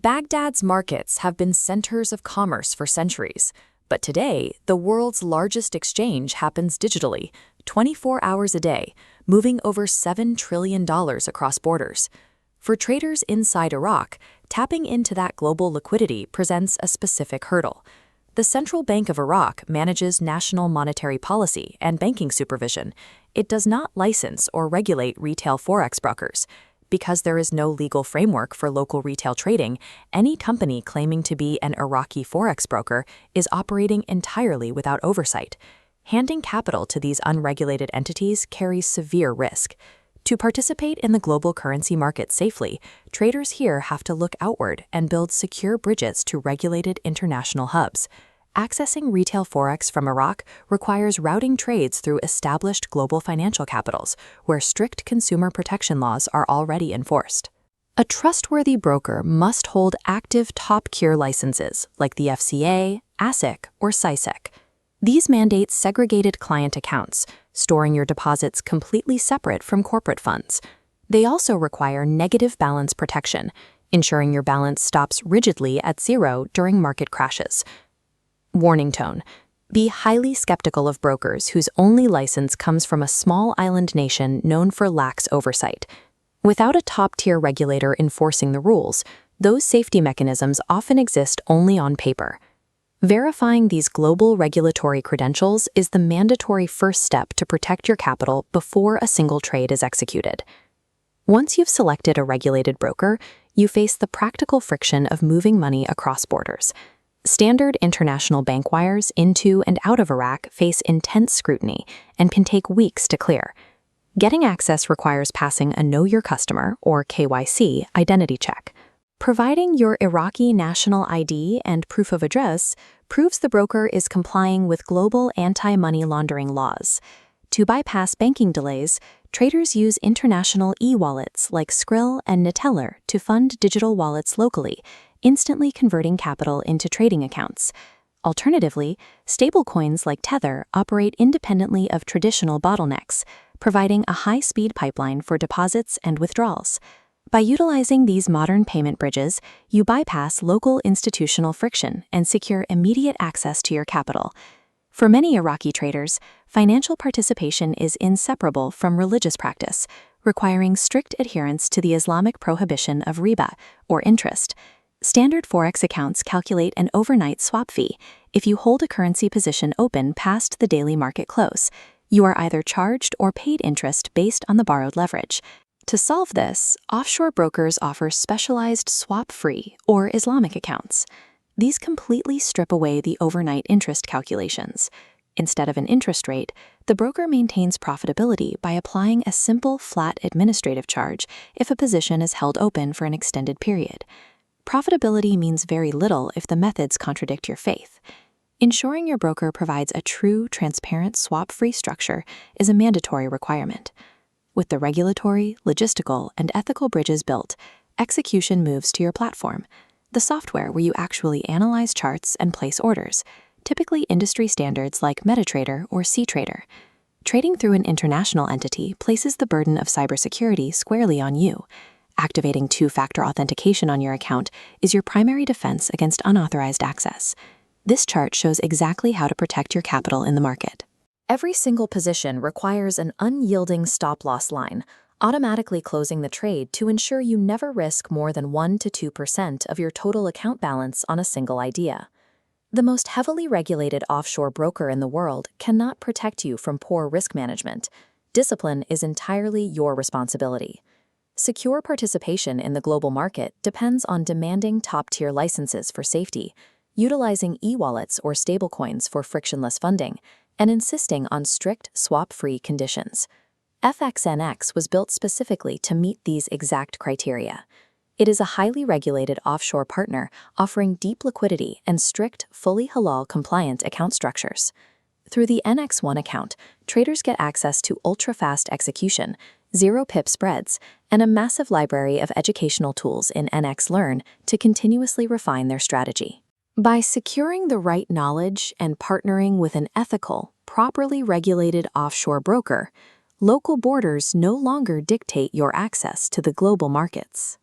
Baghdad's markets have been centers of commerce for centuries, but today, the world's largest exchange happens digitally, 24 hours a day, moving over $7 trillion across borders. For traders inside Iraq, tapping into that global liquidity presents a specific hurdle. The Central Bank of Iraq manages national monetary policy and banking supervision. It does not license or regulate retail Forex brokers. Because there is no legal framework for local retail trading, any company claiming to be an Iraqi Forex broker is operating entirely without oversight. Handing capital to these unregulated entities carries severe risk. To participate in the global currency market safely, traders here have to look outward and build secure bridges to regulated international hubs. Accessing retail Forex from Iraq requires routing trades through established global financial capitals, where strict consumer protection laws are already enforced. A trustworthy broker must hold active top-tier licenses like the FCA, ASIC, or CySEC. These mandate segregated client accounts, storing your deposits completely separate from corporate funds. They also require negative balance protection, ensuring your balance stops rigidly at zero during market crashes. Warning tone: be highly skeptical of brokers whose only license comes from a small island nation known for lax oversight. Without a top-tier regulator enforcing the rules, those safety mechanisms often exist only on paper. Verifying these global regulatory credentials is the mandatory first step to protect your capital before a single trade is executed. Once you've selected a regulated broker, you face the practical friction of moving money across borders. Standard international bank wires into and out of Iraq face intense scrutiny and can take weeks to clear. Getting access requires passing a Know Your Customer, or KYC, identity check. Providing your Iraqi national ID and proof of address proves the broker is complying with global anti-money laundering laws. To bypass banking delays, traders use international e-wallets like Skrill and Neteller to fund digital wallets locally, instantly converting capital into trading accounts. Alternatively, stablecoins like Tether operate independently of traditional bottlenecks, providing a high-speed pipeline for deposits and withdrawals. By utilizing these modern payment bridges, you bypass local institutional friction and secure immediate access to your capital. For many Iraqi traders, financial participation is inseparable from religious practice, requiring strict adherence to the Islamic prohibition of riba, or interest. Standard Forex accounts calculate an overnight swap fee. If you hold a currency position open past the daily market close, you are either charged or paid interest based on the borrowed leverage. To solve this, offshore brokers offer specialized swap-free, or Islamic accounts. These completely strip away the overnight interest calculations. Instead of an interest rate, the broker maintains profitability by applying a simple, flat administrative charge if a position is held open for an extended period. Profitability means very little if the methods contradict your faith. Ensuring your broker provides a true, transparent, swap-free structure is a mandatory requirement. With the regulatory, logistical, and ethical bridges built, execution moves to your platform, the software where you actually analyze charts and place orders, typically industry standards like MetaTrader or CTrader. Trading through an international entity places the burden of cybersecurity squarely on you. Activating two-factor authentication on your account is your primary defense against unauthorized access. This chart shows exactly how to protect your capital in the market. Every single position requires an unyielding stop-loss line, automatically closing the trade to ensure you never risk more than 1 to 2% of your total account balance on a single idea. The most heavily regulated offshore broker in the world cannot protect you from poor risk management. Discipline is entirely your responsibility. Secure participation in the global market depends on demanding top-tier licenses for safety, utilizing e-wallets or stablecoins for frictionless funding, and insisting on strict swap-free conditions. FXNX was built specifically to meet these exact criteria. It is a highly regulated offshore partner offering deep liquidity and strict, fully Halal-compliant account structures. Through the NX1 account, traders get access to ultra-fast execution, zero-pip spreads, and a massive library of educational tools in NX Learn to continuously refine their strategy. By securing the right knowledge and partnering with an ethical, properly regulated offshore broker, local borders no longer dictate your access to the global markets.